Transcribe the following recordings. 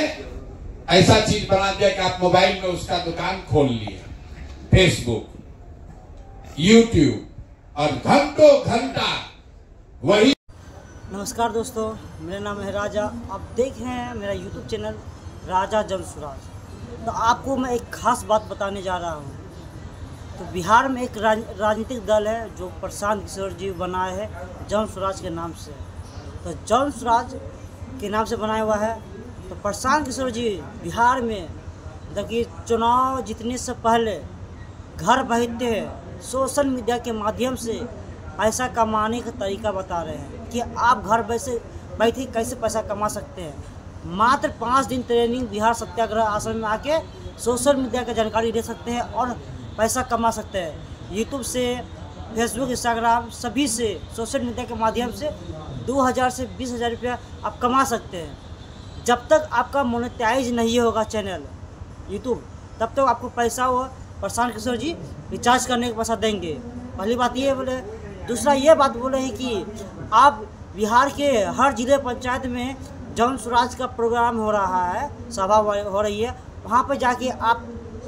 ऐसा चीज बना दिया कि आप मोबाइल में उसका दुकान खोल लिया, फेसबुक, यूट्यूब, और घंटों घंटा वही। नमस्कार दोस्तों, मेरा नाम है राजा। आप देख रहे हैं मेरा यूट्यूब चैनल राजा जनसुराज। तो आपको मैं एक खास बात बताने जा रहा हूँ। तो बिहार में एक राजनीतिक दल है जो प्रशांत किशोर जी बनाए है जनसुराज के नाम से। तो जनसुराज के नाम से बनाया हुआ है। तो प्रशांत किशोर जी बिहार में देखिए चुनाव जीतने से पहले घर बैठे सोशल मीडिया के माध्यम से पैसा कमाने का तरीका बता रहे हैं कि आप घर बैठे कैसे पैसा कमा सकते हैं। मात्र 5 दिन ट्रेनिंग बिहार सत्याग्रह आश्रम में आके सोशल मीडिया की जानकारी ले सकते हैं और पैसा कमा सकते हैं। यूट्यूब से, फेसबुक, इंस्टाग्राम सभी से सोशल मीडिया के माध्यम से 2000 से 20,000 रुपया आप कमा सकते हैं। जब तक आपका मोनेटाइज नहीं होगा चैनल यूट्यूब, तब तक आपको पैसा वो प्रशांत किशोर जी रिचार्ज करने का पैसा देंगे। पहली बात ये बोले। दूसरा ये बात बोले हैं कि आप बिहार के हर जिले पंचायत में जनसुराज का प्रोग्राम हो रहा है, सभा हो रही है, वहाँ पर जाके आप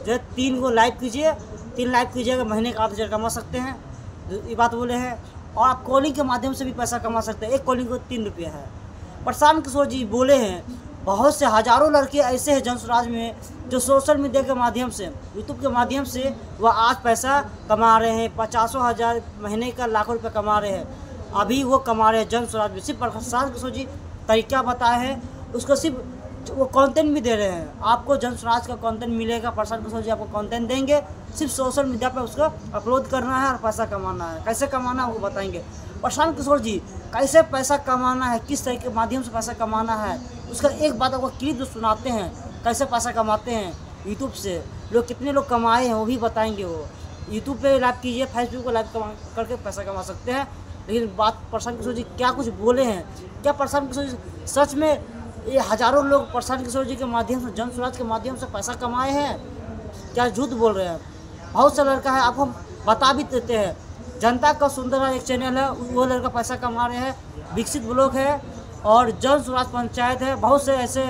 जो है 3 को लाइव कीजिए, 3 लाइव कीजिएगा, महीने का 8,000 कमा सकते हैं। ये बात बोले हैं। और आप कॉलिंग के माध्यम से भी पैसा कमा सकते हैं। एक कॉलिंग को 3 रुपये है। प्रशांत किशोर जी बोले हैं बहुत से हज़ारों लड़के ऐसे हैं जनसुराज में जो सोशल मीडिया के माध्यम से, यूट्यूब के माध्यम से वह आज पैसा कमा रहे हैं। 50,000 महीने का, लाखों रुपये कमा रहे हैं। अभी वो कमा रहे हैं जनसुराज में। सिर्फ प्रशांत किशोर जी तरीका बताए हैं, उसको सिर्फ वो कंटेंट भी दे रहे हैं। आपको जनसुराज का कंटेंट मिलेगा, प्रशांत किशोर जी आपको कंटेंट देंगे। सिर्फ सोशल मीडिया पर उसको अपलोड करना है और पैसा कमाना है। कैसे कमाना है वो बताएंगे प्रशांत किशोर जी। कैसे पैसा कमाना है, किस तरीके के माध्यम से पैसा कमाना है, उसका एक बात आपको क्लिप जो सुनाते हैं। कैसे पैसा कमाते हैं यूट्यूब से, लोग कितने लोग कमाए हैं वो भी बताएंगे। वो यूट्यूब पे लाइव कीजिए, फेसबुक पे लाइव करके पैसा कमा सकते हैं। लेकिन बात प्रशांत किशोर जी क्या कुछ बोले हैं, क्या प्रशांत किशोर जी सच में ये हज़ारों लोग प्रशांत किशोर जी के माध्यम से, जनसुराज के माध्यम से पैसा कमाए हैं, क्या झूठ बोल रहे हैं? बहुत सा लड़का है, आपको हम बता भी देते हैं। जनता का सुंदर एक चैनल है, वो लड़का पैसा कमा रहे हैं। विकसित ब्लॉग है और जनसुराज पंचायत है। बहुत से ऐसे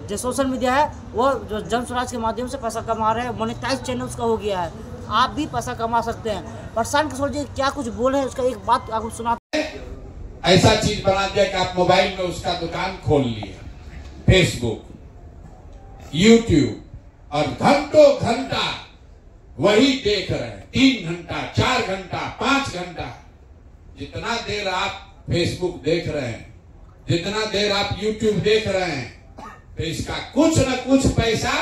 जो सोशल मीडिया है वो जो जनसुराज के माध्यम से पैसा कमा रहे हैं। मोनेटाइज चैनल उसका हो गया है। आप भी पैसा कमा सकते हैं। प्रशांत किशोर जी क्या कुछ बोले हैं उसका एक बात आपको सुनाते हैं। ऐसा चीज बना दिया कि आप मोबाइल में उसका दुकान खोल लिया, फेसबुक, यूट्यूब, और घंटों घंटा वही देख रहे हैं। 3 घंटा, 4 घंटा, 5 घंटा, जितना देर आप फेसबुक देख रहे हैं, जितना देर आप यूट्यूब देख रहे हैं, तो इसका कुछ न कुछ पैसा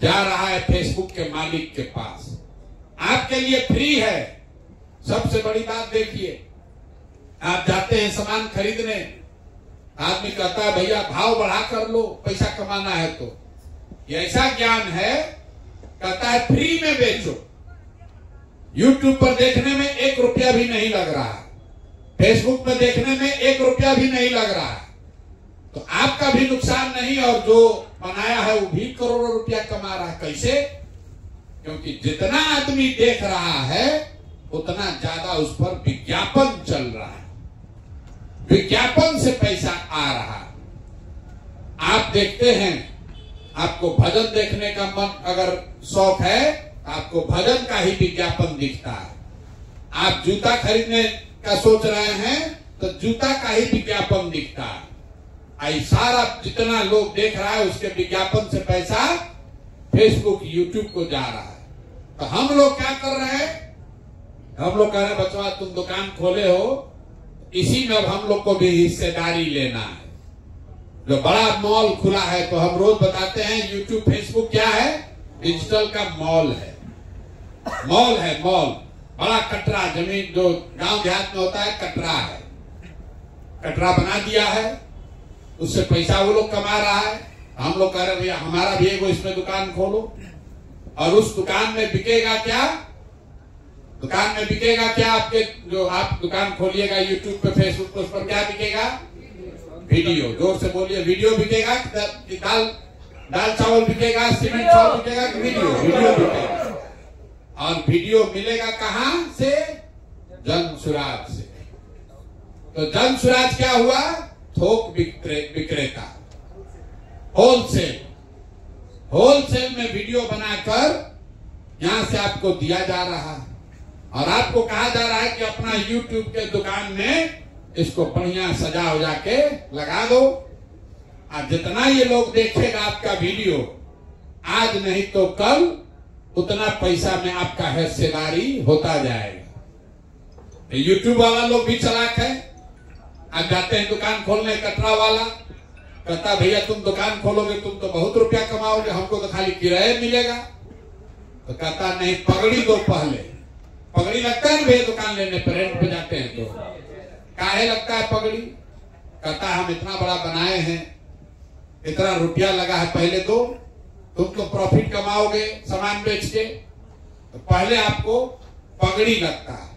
जा रहा है फेसबुक के मालिक के पास। आपके लिए फ्री है। सबसे बड़ी बात देखिए, आप जाते हैं सामान खरीदने, आदमी कहता है भैया भाव बढ़ा कर लो, पैसा कमाना है। तो ये ऐसा ज्ञान है, कहता है फ्री में बेचो। यूट्यूब पर देखने में 1 रुपया भी नहीं लग रहा है, फेसबुक में देखने में 1 रुपया भी नहीं लग रहा है। तो आपका भी नुकसान नहीं, और जो बनाया है वो भी करोड़ों रुपया कमा रहा है। कैसे? क्योंकि जितना आदमी देख रहा है उतना ज्यादा उस पर विज्ञापन चल रहा है, विज्ञापन से पैसा आ रहा है। आप देखते हैं, आपको भजन देखने का मन अगर शौक है, आपको भजन का ही विज्ञापन दिखता है। आप जूता खरीदने का सोच रहे हैं तो जूता का ही विज्ञापन दिखता है। सारा जितना लोग देख रहा है उसके विज्ञापन से पैसा फेसबुक, यूट्यूब को जा रहा है। तो हम लोग क्या कर रहे हैं? हम लोग कह रहे हैं बचवा तुम दुकान खोले हो, इसी में अब हम लोग को भी हिस्सेदारी लेना है। जो बड़ा मॉल खुला है, तो हम रोज बताते हैं यूट्यूब, फेसबुक क्या है? डिजिटल का मॉल है। मॉल है, मॉल। बड़ा कटरा, जमीन जो गांव देहात में होता है कटरा है, कटरा बना दिया है, उससे पैसा वो लोग कमा रहा है। हम लोग कह रहे भैया हमारा भी एगो इसमें दुकान खोलो। और उस दुकान में बिकेगा क्या? दुकान में बिकेगा क्या? आपके जो आप दुकान खोलिएगा यूट्यूब पे, फेसबुक पे, उस पर क्या बिकेगा? वीडियो। जोर से बोलिए, वीडियो बिकेगा कि दाल चावल बिकेगा, सीमेंट चावल बिकेगा कि वीडियो? वीडियो बिकेगा। और वीडियो मिलेगा कहां से? जनसुराज से। तो जनसुराज क्या हुआ? थोक विक्रेता। होलसेल में वीडियो बनाकर यहां से आपको दिया जा रहा है और आपको कहा जा रहा है कि अपना YouTube के दुकान में इसको बढ़िया सजा उजा के लगा दो। और जितना ये लोग देखेगा आपका वीडियो, आज नहीं तो कल उतना पैसा में आपका हिस्सेदारी होता जाएगा। YouTube वाला लोग भी चालाक है। आज जाते हैं दुकान खोलने, कटरा वाला कहता भैया तुम दुकान खोलोगे तुम तो बहुत रुपया कमाओगे, हमको तो खाली किराया मिलेगा। तो कहता नहीं, पगड़ी दो पहले। पगड़ी लगता है ना भैया दुकान लेने पर, रेंट पे जाते हैं तो काहे लगता है पगड़ी? कहता हम इतना बड़ा बनाए हैं, इतना रुपया लगा है, पहले दो, तुम तो प्रॉफिट कमाओगे सामान बेच के, तो पहले आपको पगड़ी लगता है।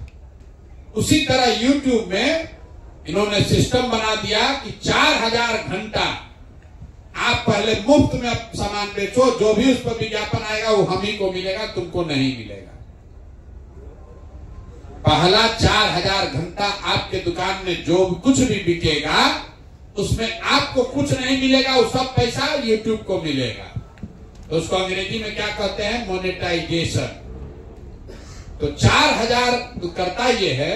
उसी तरह YouTube में इन्होंने सिस्टम बना दिया कि 4000 घंटा आप पहले मुफ्त में सामान बेचो, जो भी उस पर विज्ञापन आएगा वो हम ही को मिलेगा, तुमको नहीं मिलेगा। पहला 4000 घंटा आपके दुकान में जो कुछ भी बिकेगा उसमें आपको कुछ नहीं मिलेगा, वो सब पैसा YouTube को मिलेगा। तो उसको अंग्रेजी में क्या कहते हैं? मोनेटाइजेशन। तो 4000 तो करता ये है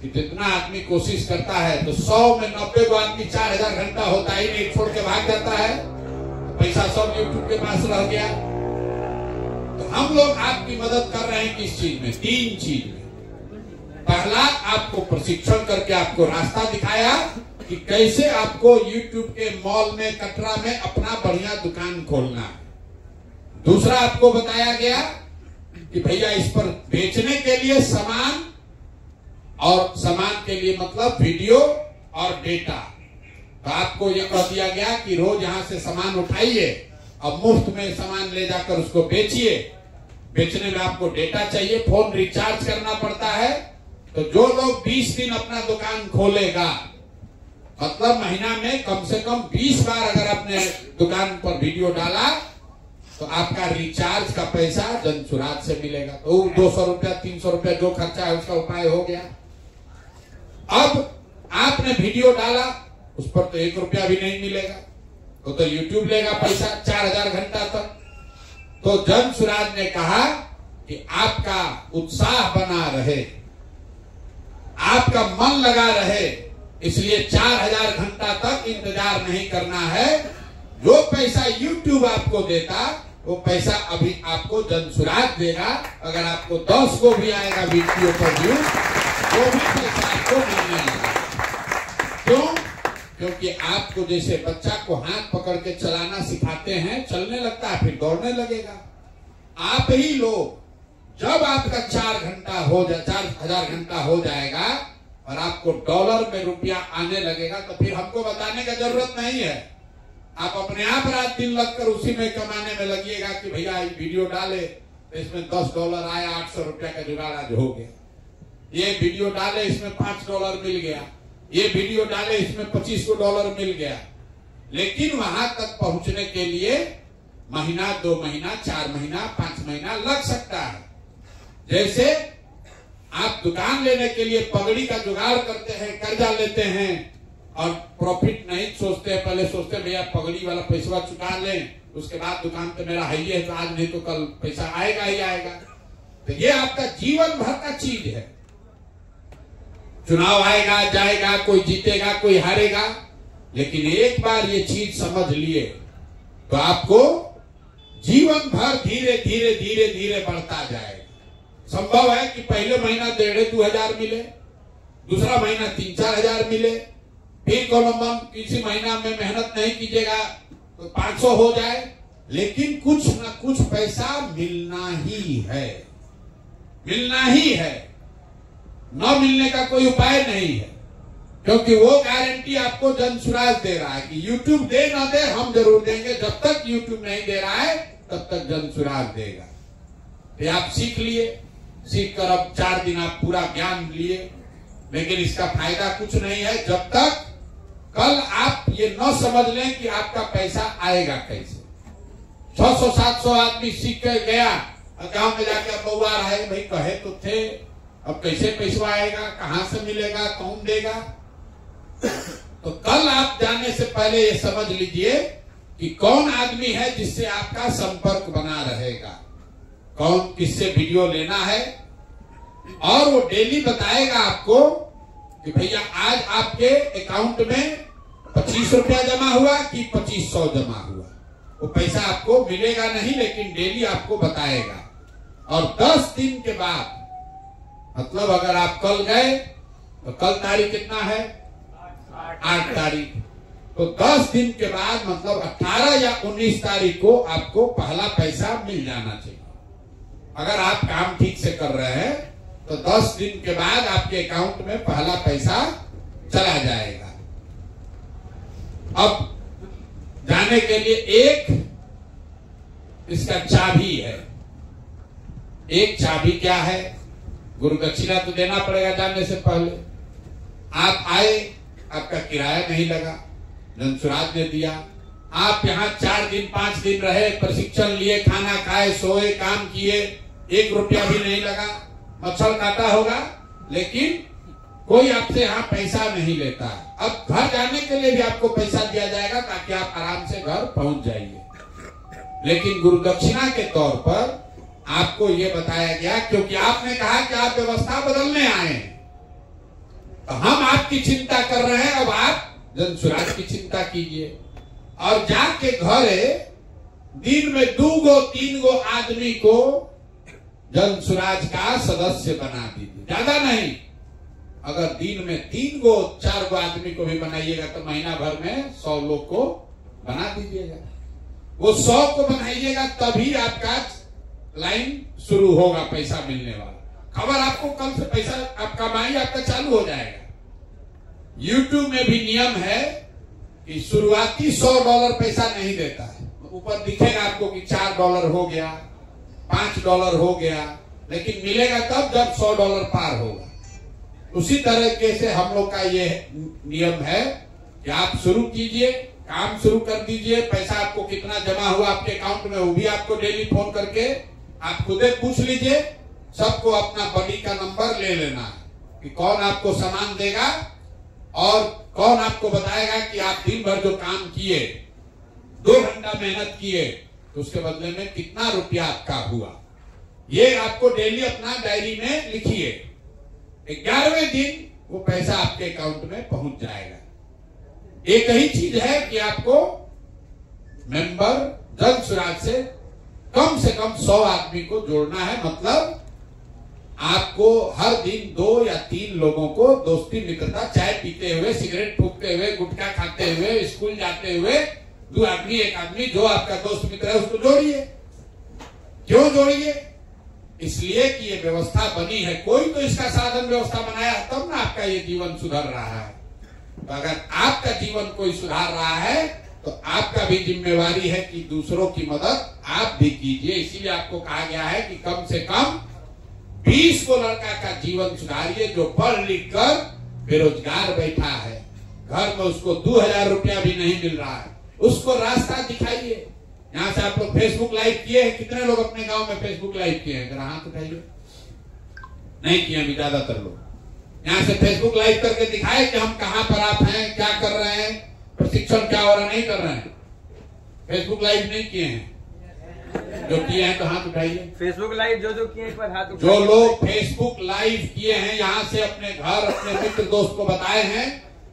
कि जितना आदमी कोशिश करता है तो 100 में 90 को आदमी 4000 घंटा होता ही नहीं, छोड़ के भाग जाता है, पैसा सब YouTube के पास रह गया। तो हम लोग आपकी मदद कर रहे हैं किस चीज में? 3 चीज में। पहला, आपको प्रशिक्षण करके आपको रास्ता दिखाया कि कैसे आपको YouTube के मॉल में, कटरा में अपना बढ़िया दुकान खोलना है। दूसरा, आपको बताया गया कि भैया इस पर बेचने के लिए सामान, और सामान के लिए मतलब वीडियो और डेटा। तो आपको यह कह दिया गया कि रोज यहां से सामान उठाइए और मुफ्त में सामान ले जाकर उसको बेचिए। बेचने में आपको डेटा चाहिए, फोन रिचार्ज करना पड़ता है। तो जो लोग 20 दिन अपना दुकान खोलेगा, मतलब महीना में कम से कम 20 बार अगर आपने दुकान पर वीडियो डाला तो आपका रिचार्ज का पैसा जनसुराज से मिलेगा। तो 200 रुपया 300 रुपया जो खर्चा है उसका उपाय हो गया। अब आपने वीडियो डाला, उस पर तो 1 रुपया भी नहीं मिलेगा, तो YouTube लेगा पैसा 4000 घंटा तक। तो जनसुराज ने कहा कि आपका उत्साह बना रहे, आपका मन लगा रहे, इसलिए 4000 घंटा तक इंतजार नहीं करना है। जो पैसा YouTube आपको देता वो पैसा अभी आपको जनसुराज देगा। अगर आपको 10 को भी आएगा वीडियो पर व्यू, वो भी पैसा आपको मिलने लगेगा। क्यों? क्योंकि आपको जैसे बच्चा को हाथ पकड़ के चलाना सिखाते हैं, चलने लगता है, फिर दौड़ने लगेगा। आप ही लोग जब आपका 4000 घंटा हो जाएगा और आपको डॉलर में रुपया आने लगेगा, तो फिर हमको बताने का जरूरत नहीं है। आप अपने आप रात दिन लगकर उसी में कमाने में लगिएगा कि भैया वीडियो डाले तो इसमें $10 आया, 800 रुपया का जुगाड़ आज हो गया। ये वीडियो डाले इसमें $5 मिल गया, ये वीडियो डाले इसमें $25 मिल गया। लेकिन वहां तक पहुंचने के लिए महीना, 2 महीना, 4 महीना, 5 महीना लग सकता है। जैसे आप दुकान लेने के लिए पगड़ी का जुगाड़ करते हैं, कर्जा लेते हैं और प्रॉफिट नहीं सोचते हैं, पहले सोचते हैं भैया पगड़ी वाला पैसा चुका लें, उसके बाद दुकान तो मेरा है ही है, तो आज नहीं तो कल पैसा आएगा ही आएगा। तो ये आपका जीवन भर का चीज है। चुनाव आएगा जाएगा, कोई जीतेगा कोई हारेगा, लेकिन एक बार ये चीज समझ लिए तो आपको जीवन भर धीरे धीरे धीरे धीरे बढ़ता जाएगा। संभव है कि पहले महीना 1500-2000 हजार मिले, दूसरा महीना 3-4 हजार मिले, फिर किसी महीना में मेहनत नहीं कीजिएगा तो 500 हो जाए, लेकिन कुछ ना कुछ पैसा मिलना ही है, मिलना ही है। न मिलने का कोई उपाय नहीं है, क्योंकि वो गारंटी आपको जनसुराज दे रहा है कि YouTube दे ना दे, हम जरूर देंगे। जब तक YouTube नहीं दे रहा है तब तक जनसुराज देगा। तो आप सीख लिए, सीख कर अब 4 दिन आप पूरा ज्ञान लिए, लेकिन इसका फायदा कुछ नहीं है जब तक कल आप ये न समझ लें कि आपका पैसा आएगा कैसे। 600-700 आदमी सीख कर गया, गांव में जाकर बउआ रहा है, भाई कहे तो थे, अब कैसे पैसा आएगा, कहां से मिलेगा, कौन देगा। तो कल आप जाने से पहले ये समझ लीजिए कि कौन आदमी है जिससे आपका संपर्क बना रहेगा, कौन किससे वीडियो लेना है, और वो डेली बताएगा आपको कि भैया आज आपके अकाउंट में 25 रुपया जमा हुआ कि 2500 जमा हुआ। वो पैसा आपको मिलेगा नहीं, लेकिन डेली आपको बताएगा। और 10 दिन के बाद, मतलब अगर आप कल गए तो कल तारीख कितना है, 8 तारीख, तो 10 दिन के बाद मतलब 18 या 19 तारीख को आपको पहला पैसा मिल जाना चाहिए। अगर आप काम ठीक से कर रहे हैं तो 10 दिन के बाद आपके अकाउंट में पहला पैसा चला जाएगा। अब जाने के लिए एक इसका चाबी है। एक चाबी क्या है? गुरु दक्षिणा तो देना पड़ेगा जाने से पहले। आप आए, आपका किराया नहीं लगा, जनसुराज ने दिया। आप यहाँ 4 दिन 5 दिन रहे, प्रशिक्षण लिए, खाना खाए, सोए, काम किए, 1 रुपया भी नहीं लगा। मच्छर काटा होगा, लेकिन कोई आपसे यहाँ पैसा नहीं लेता। अब घर जाने के लिए भी आपको पैसा दिया जाएगा ताकि आप आराम से घर पहुंच जाइए। लेकिन गुरु दक्षिणा के तौर पर आपको ये बताया गया, क्योंकि आपने कहा कि आप व्यवस्था बदलने आए हैं, तो हम आपकी चिंता कर रहे हैं। अब आप जनसुराज की चिंता कीजिए और जाके घरे दिन में 2 गो 3 गो आदमी को जनसुराज का सदस्य बना दीजिए। ज्यादा नहीं, अगर दिन में 3 गो 4 गो आदमी को भी बनाइएगा तो महीना भर में 100 लोग को बना दीजिएगा। वो 100 को बनाइएगा तभी आपका लाइन शुरू होगा, पैसा मिलने वाला। खबर आपको कल से पैसा आपका कमाई आपका चालू हो जाएगा। YouTube में भी नियम है कि शुरुआती $100 पैसा नहीं देता है। ऊपर दिखेगा आपको कि $4 हो गया, $5 हो गया, लेकिन मिलेगा तब जब $100 पार होगा। उसी तरीके से हम लोग का ये नियम है कि आप शुरू कीजिए, काम शुरू कर दीजिए। पैसा आपको कितना जमा हुआ आपके अकाउंट में वो भी आपको डेली फोन करके आप खुद पूछ लीजिए। सबको अपना बडी का नंबर ले लेना है कि कौन आपको सामान देगा और कौन आपको बताएगा कि आप दिन भर जो काम किए, 2 घंटा मेहनत किए, तो उसके बदले में कितना रुपया आपका हुआ। ये आपको डेली अपना डायरी में लिखिए। 11वें दिन वो पैसा आपके अकाउंट में पहुंच जाएगा। एक ही चीज है कि आपको मेंबर जनसुराज से कम 100 आदमी को जोड़ना है। मतलब आपको हर दिन 2 या 3 लोगों को दोस्ती मित्रता, चाय पीते हुए, सिगरेट फूकते हुए, गुटखा खाते हुए, स्कूल जाते हुए 2 आदमी 1 आदमी जो आपका दोस्त मित्र है उसको जोड़िए। क्यों जोड़िए? इसलिए कि ये व्यवस्था बनी है, कोई तो इसका साधन व्यवस्था बनाया, तब ना आपका ये जीवन सुधर रहा है। तो अगर आपका जीवन कोई सुधार रहा है तो आपका भी जिम्मेवारी है कि दूसरों की मदद आप भी कीजिए। इसीलिए आपको कहा गया है कि कम से कम 20 को लड़का का जीवन सुधारिए जो पढ़ लिख कर बेरोजगार बैठा है, घर में उसको 2000 रुपया भी नहीं मिल रहा है, उसको रास्ता दिखाइए। यहाँ से आप लोग फेसबुक लाइव किए हैं, कितने लोग अपने गांव में फेसबुक लाइव किए हैं? जरा हाथ उठाइए। नहीं किए अभी ज्यादातर लोग। यहाँ से फेसबुक लाइव करके दिखाए कि हम कहाँ पर आप हैं, क्या कर रहे हैं, प्रशिक्षण क्या हो रहा, नहीं कर रहे हैं। फेसबुक लाइव नहीं किए हैं? जो किए हैं तो हाथ उठाइए। फेसबुक लाइव जो किए एक बार हाथ जो लोग फेसबुक लाइव किए हैं, यहाँ से अपने घर, अपने मित्र दोस्त को बताए हैं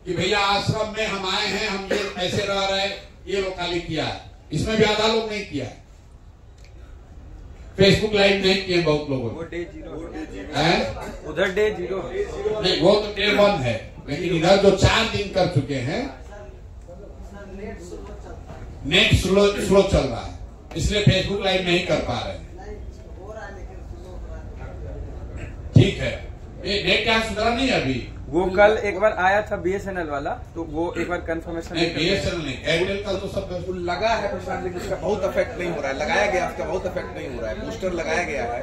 कि भैया आश्रम में हम आए हैं, हम ये ऐसे रह रहे, ये लोग खाली किया है। इसमें भी आधा लोग नहीं किया। फेसबुक लाइव नहीं किए बहुत लोगों ने। डे 0 है, उधर डे 0 नहीं, वो तो डे 1 है, लेकिन इधर जो 4 दिन कर चुके हैं, नेट स्लो चल रहा है, इसलिए फेसबुक लाइव नहीं कर पा रहे हैं। ठीक है, ये नेट क्या सुधरा नहीं अभी? वो कल एक बार आया था BSNL वाला, तो वो एक बार कंफर्मेशन नहीं, BSNL नहीं, एयरटेल का तो सब लगा है प्रशांत, लेकिन उसका बहुत इफेक्ट नहीं हो रहा है। लगाया गया, उसका बहुत इफेक्ट नहीं हो रहा है। बूस्टर लगाया गया है।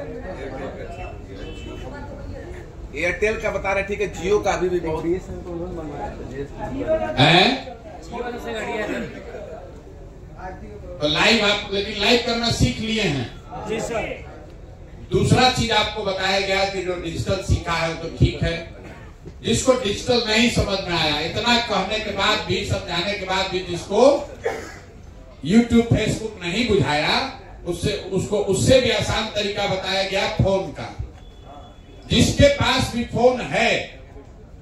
एयरटेल का बता रहे, ठीक है। जियो का अभी भी बहुत BSNL को उन्होंने मंगवाया है। तो लाइव आप लेकिन लाइव करना सीख लिए हैं। जी सर। दूसरा चीज आपको बताया गया कि जो डिजिटल सीखा है वो तो ठीक है, जिसको डिजिटल नहीं समझ में आया, इतना कहने के बाद भी, समझाने के बाद भी जिसको यूट्यूब फेसबुक नहीं बुझाया, उससे भी आसान तरीका बताया गया फोन का। जिसके पास भी फोन है,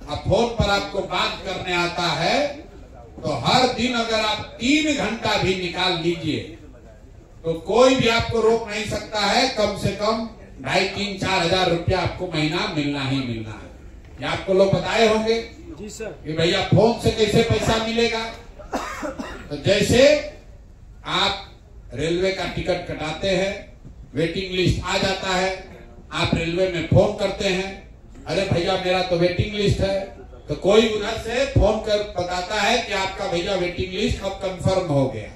अब फोन पर आपको बात करने आता है, तो हर दिन अगर आप 3 घंटा भी निकाल लीजिए तो कोई भी आपको रोक नहीं सकता है। कम से कम 2,500-4 हजार रुपया आपको महीना मिलना ही मिलना है। ये आपको लोग बताए होंगे जी सर कि भैया फोन से कैसे पैसा मिलेगा। तो जैसे आप रेलवे का टिकट कटाते हैं, वेटिंग लिस्ट आ जाता है, आप रेलवे में फोन करते हैं, अरे भैया मेरा तो वेटिंग लिस्ट है, तो कोई उधर से फोन कर बताता है कि आपका भैया वेटिंग लिस्ट अब कंफर्म हो गया,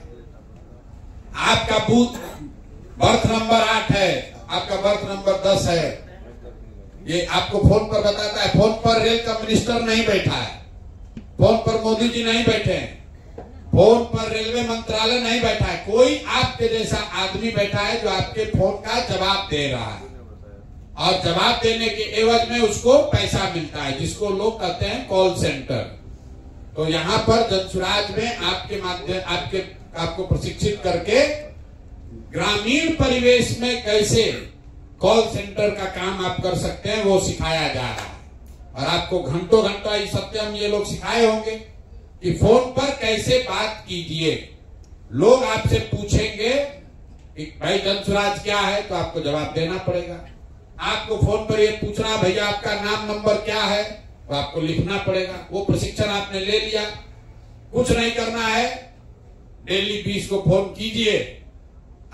आपका बूथ बर्थ नंबर 8 है, आपका बर्थ नंबर 10 है। ये आपको फोन पर बताता है। फोन पर रेल का मिनिस्टर नहीं बैठा है, फोन पर मोदी जी नहीं बैठे हैं, फोन पर रेलवे मंत्रालय नहीं बैठा है, कोई आपके जैसा आदमी बैठा है जो आपके फोन का जवाब दे रहा है, और जवाब देने के एवज में उसको पैसा मिलता है, जिसको लोग कहते हैं कॉल सेंटर। तो यहाँ पर जनसुराज में आपके माध्यम आपको प्रशिक्षित करके ग्रामीण परिवेश में कैसे कॉल सेंटर का काम आप कर सकते हैं वो सिखाया जा रहा है। और आपको घंटों घंटा इस सत्यम ये लोग सिखाए होंगे कि फोन पर कैसे बात कीजिए। लोग आपसे पूछेंगे कि भाई जनसुराज क्या है, तो आपको जवाब देना पड़ेगा। आपको फोन पर ये पूछना भैया आपका नाम नंबर क्या है, तो आपको लिखना पड़ेगा। वो प्रशिक्षण आपने ले लिया, कुछ नहीं करना है, डेली 20 को फोन कीजिए।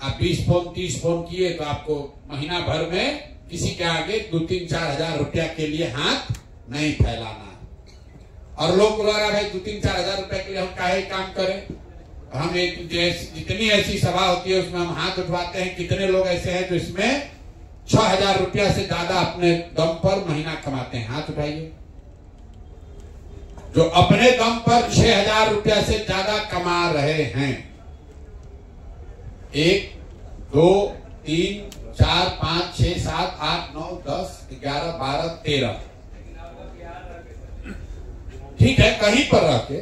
आप 20 फोन 30 फोन किए तो आपको महीना भर में किसी के आगे 2-3-4 हजार रुपया के लिए हाथ नहीं फैलाना। और लोग बोल रहा भाई 2-3-4 हजार रुपया के लिए हम काहे काम करें। हम एक जितनी ऐसी सभा होती है उसमें हम हाथ उठवाते हैं। कितने लोग ऐसे हैं जो इसमें 6,000 रुपया से ज्यादा अपने दम पर महीना कमाते हैं, हाथ उठाइए। जो अपने दम पर 6,000 रुपया से ज्यादा कमा रहे हैं। 1 2 3 4 5 6 7 8 9 10 11 12 13 ठीक है। कहीं पर रह के,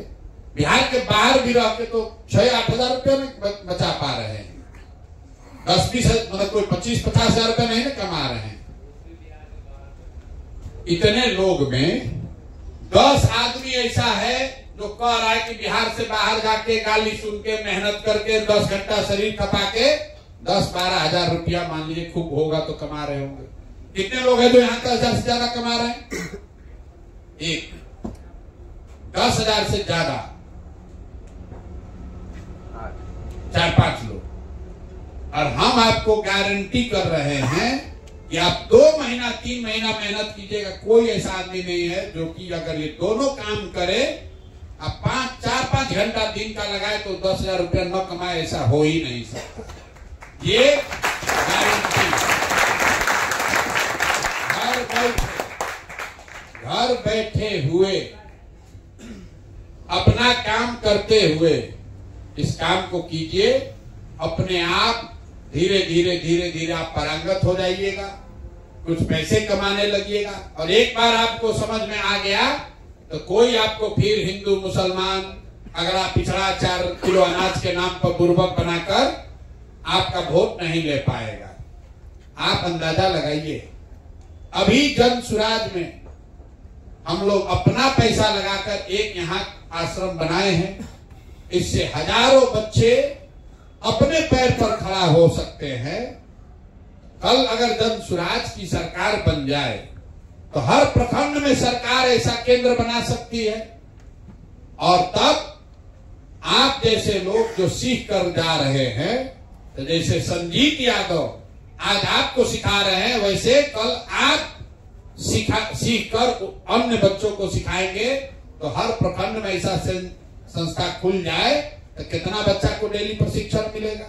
बिहार के बाहर भी रह के तो 6-8 हजार रुपया में बचा पा रहे हैं। 10-20 मतलब कोई 25-50 हजार रुपया नहीं ना कमा रहे हैं। इतने लोग में 10 आदमी ऐसा है जो कह रहा है कि बिहार से बाहर जाके गाली सुन के मेहनत करके 10 घंटा शरीर खपा के 10-12 हजार रुपया मान लीजिए खूब होगा तो कमा रहे होंगे। कितने लोग हैं जो यहाँ 10 हजार से ज्यादा कमा रहे हैं? 10 हजार से ज्यादा 4-5 लोग। और हम आपको गारंटी कर रहे हैं कि आप 2 महीना 3 महीना मेहनत कीजिएगा, कोई ऐसा आदमी नहीं है जो कि अगर ये दोनों काम करे, आप 4-5 घंटा दिन का लगाए तो 10 हजार रुपया न कमाए, ऐसा हो ही नहीं सकता। ये गारंटी। घर बैठे हुए अपना काम करते हुए इस काम को कीजिए। अपने आप धीरे धीरे आप पारंगत हो जाइएगा, कुछ पैसे कमाने लगिएगा। और एक बार आपको समझ में आ गया तो कोई आपको फिर हिंदू मुसलमान, अगर आप पिछड़ा 4 किलो अनाज के नाम पर बुर्बक बनाकर आपका वोट नहीं ले पाएगा। आप अंदाजा लगाइए, अभी जनसुराज में हम लोग अपना पैसा लगाकर एक यहाँ आश्रम बनाए हैं। इससे हजारों बच्चे अपने पैर पर खड़ा हो सकते हैं। कल अगर जनसुराज की सरकार बन जाए तो हर प्रखंड में सरकार ऐसा केंद्र बना सकती है। और तब आप जैसे लोग जो सीख कर जा रहे हैं, तो जैसे संजीत यादव आज आपको सिखा रहे हैं, वैसे कल आप सीख कर अन्य बच्चों को सिखाएंगे। तो हर प्रखंड में ऐसा संस्था खुल जाए तो कितना बच्चा को डेली प्रशिक्षण मिलेगा,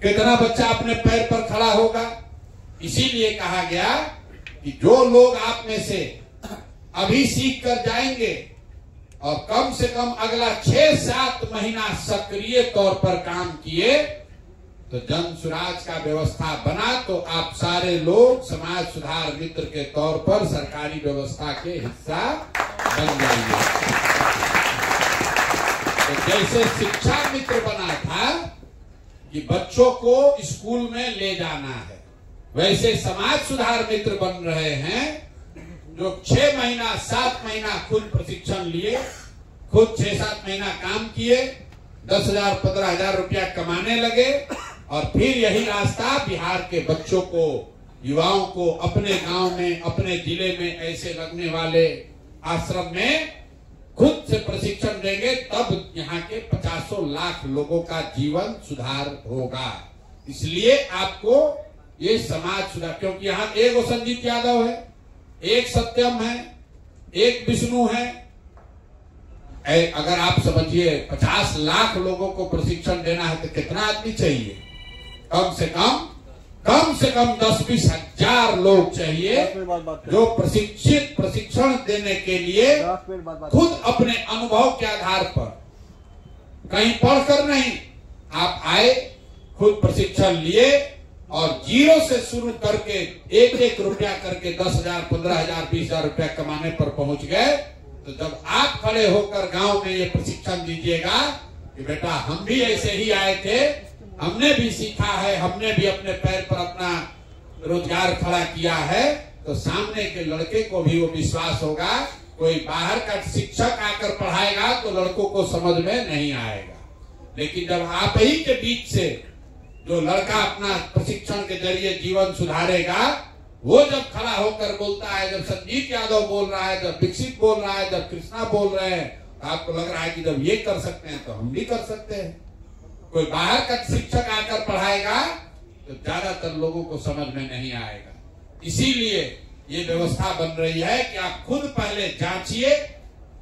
कितना बच्चा अपने पैर पर खड़ा होगा। इसीलिए कहा गया कि जो लोग आप में से अभी सीख कर जाएंगे और कम से कम अगला 6-7 महीना सक्रिय तौर पर काम किए तो जनसुराज का व्यवस्था बना, तो आप सारे लोग समाज सुधार मित्र के तौर पर सरकारी व्यवस्था के हिस्सा बन जाएंगे। तो जैसे शिक्षा मित्र बना था, कि बच्चों को स्कूल में ले जाना है। वैसे समाज सुधार मित्र बन रहे हैं जो 6 महीना 7 महीना खुद प्रशिक्षण लिए, खुद 6-7 महीना काम किए, 10,000-15,000 रुपया कमाने लगे और फिर यही रास्ता बिहार के बच्चों को, युवाओं को अपने गांव में, अपने जिले में ऐसे लगने वाले आश्रम में खुद से प्रशिक्षण देंगे, तब यहाँ के 50 लाख लोगों का जीवन सुधार होगा। इसलिए आपको ये समाज सुधार, क्योंकि यहाँ एक वो संजीत यादव है, एक सत्यम है, एक विष्णु है। अगर आप समझिए 50 लाख लोगों को प्रशिक्षण देना है तो कितना आदमी चाहिए? कम से कम 10-20 हजार लोग चाहिए जो प्रशिक्षण देने के लिए खुद अपने अनुभव के आधार पर, कहीं पढ़कर नहीं, आप आए, खुद प्रशिक्षण लिए और जीरो से शुरू करके 1-1 रुपया करके 10,000, 15,000, 20,000 रुपया कमाने पर पहुंच गए। तो जब आप खड़े होकर गांव में ये प्रशिक्षण दीजिएगा कि बेटा हम भी ऐसे ही आए थे, हमने भी सीखा है, हमने भी अपने पैर पर अपना रोजगार खड़ा किया है, तो सामने के लड़के को भी वो विश्वास होगा। कोई बाहर का शिक्षक आकर पढ़ाएगा तो लड़कों को समझ में नहीं आएगा, लेकिन जब आप ही के बीच से जो लड़का अपना प्रशिक्षण के जरिए जीवन सुधारेगा, वो जब खड़ा होकर बोलता है, जब संजीत यादव बोल रहा है, जब दीक्षित बोल रहा है, जब कृष्णा बोल रहे हैं, तो आपको लग रहा है कि जब ये कर सकते हैं तो हम भी कर सकते हैं। कोई बाहर का शिक्षक आकर पढ़ाएगा तो ज्यादातर लोगों को समझ में नहीं आएगा। इसीलिए ये व्यवस्था बन रही है कि आप खुद पहले जांचिए,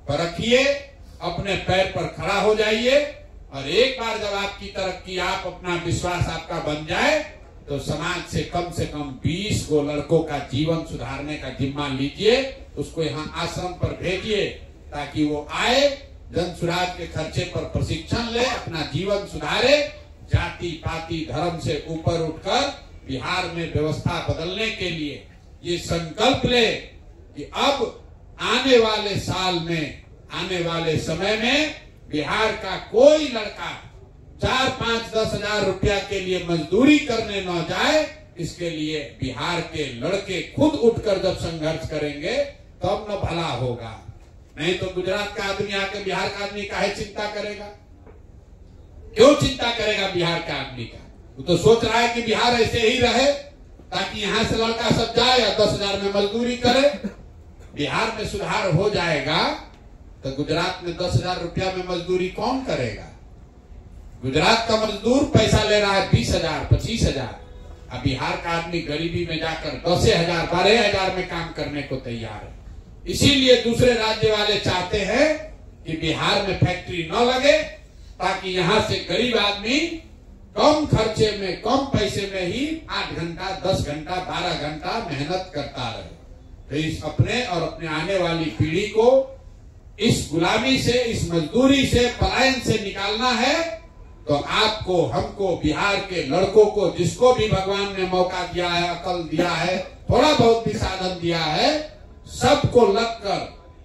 परखिए, अपने पैर पर खड़ा हो जाइए और एक बार जब आपकी तरक्की, आप अपना विश्वास आपका बन जाए तो समाज से कम 20 गो लड़कों का जीवन सुधारने का जिम्मा लीजिए, उसको यहाँ आश्रम पर भेजिए ताकि वो आए, जन सुराज के खर्चे पर प्रशिक्षण ले, अपना जीवन सुधारे, जाति पाति धर्म से ऊपर उठकर बिहार में व्यवस्था बदलने के लिए ये संकल्प ले कि अब आने वाले साल में, आने वाले समय में बिहार का कोई लड़का 4-5-10 हजार रुपया के लिए मजदूरी करने न जाए। इसके लिए बिहार के लड़के खुद उठकर जब संघर्ष करेंगे तब न भला होगा। नहीं तो गुजरात का आदमी आके बिहार का आदमी काहे चिंता करेगा? क्यों चिंता करेगा बिहार का आदमी का? वो तो सोच रहा है कि बिहार ऐसे ही रहे ताकि यहाँ से लड़का सब जाए या 10,000 में मजदूरी करे। बिहार में सुधार हो जाएगा तो गुजरात में 10,000 रुपया में मजदूरी कौन करेगा? गुजरात का मजदूर पैसा ले रहा है 20,000, 25,000। अब बिहार का आदमी गरीबी में जाकर 10,000, 12,000 में काम करने को तैयार है। इसीलिए दूसरे राज्य वाले चाहते हैं कि बिहार में फैक्ट्री न लगे ताकि यहाँ से गरीब आदमी कम खर्चे में, कम पैसे में ही 8 घंटा, 10 घंटा, 12 घंटा मेहनत करता रहे। तो इस अपने और अपने आने वाली पीढ़ी को इस गुलामी से, इस मजदूरी से, पलायन से निकालना है तो आपको, हमको, बिहार के लड़कों को, जिसको भी भगवान ने मौका दिया है, अकल दिया है, थोड़ा बहुत भी साधन दिया है, सबको लगकर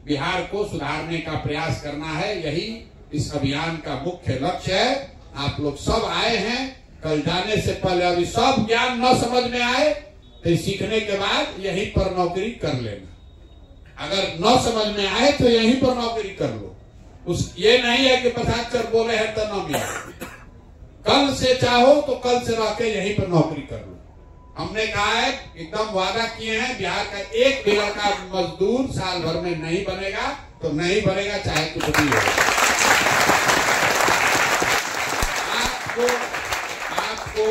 बिहार को सुधारने का प्रयास करना है। यही इस अभियान का मुख्य लक्ष्य है। आप लोग सब आए हैं, कल जाने से पहले अभी सब ज्ञान न समझ में आए तो सीखने के बाद यहीं पर नौकरी कर लेना। अगर न समझ में आए तो यहीं पर नौकरी कर लो। ये नहीं है कि प्रसाद सर बोले हैं तो न मिले। कल से चाहो तो कल से रह के यहीं पर नौकरी कर लो। हमने कहा है, एकदम वादा किए हैं, बिहार का एक भी लड़का मजदूर साल भर में नहीं बनेगा तो नहीं बनेगा, चाहे कुछ भी हो। आपको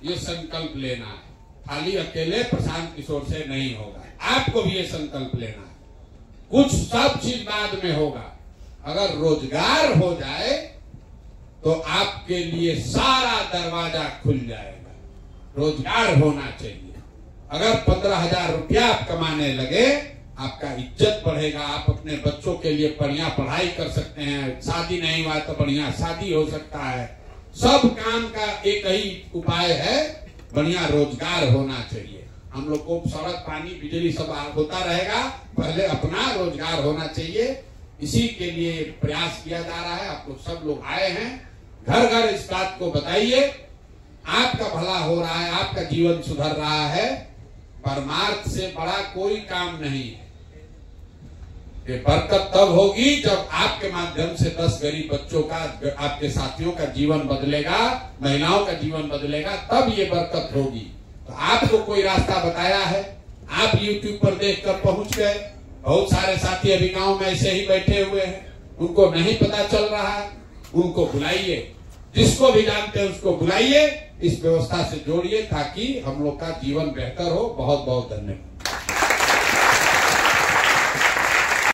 ये संकल्प लेना है, खाली अकेले प्रशांत किशोर से नहीं होगा। आपको भी ये संकल्प लेना है। कुछ सब चीज बाद में होगा। अगर रोजगार हो जाए तो आपके लिए सारा दरवाजा खुल जाएगा। रोजगार होना चाहिए। अगर 15,000 रुपया आप कमाने लगे, आपका इज्जत बढ़ेगा। आप अपने बच्चों के लिए बढ़िया पढ़ाई कर सकते हैं। शादी नहीं हुआ तो बढ़िया शादी हो सकता है। सब काम का एक ही उपाय है, बढ़िया रोजगार होना चाहिए। हम लोग को सड़क, पानी, बिजली सब होता रहेगा, पहले अपना रोजगार होना चाहिए। इसी के लिए प्रयास किया जा रहा है। आप लोग सब लोग आए हैं, घर घर इस बात को बताइए आपका भला हो रहा है, आपका जीवन सुधर रहा है, परमार्थ से बड़ा कोई काम नहीं है। ये बरकत तब होगी जब आपके माध्यम से 10 गरीब बच्चों का, आपके साथियों का जीवन बदलेगा, महिलाओं का जीवन बदलेगा, तब ये बरकत होगी। तो आपको कोई रास्ता बताया है, आप YouTube पर देखकर पहुंच गए। बहुत सारे साथी अभी गांव में ऐसे ही बैठे हुए हैं, उनको नहीं पता चल रहा है, उनको बुलाइए, जिसको भी जानते हैं उसको बुलाइए, इस व्यवस्था से जोड़िए ताकि हम लोग का जीवन बेहतर हो। बहुत बहुत धन्यवाद।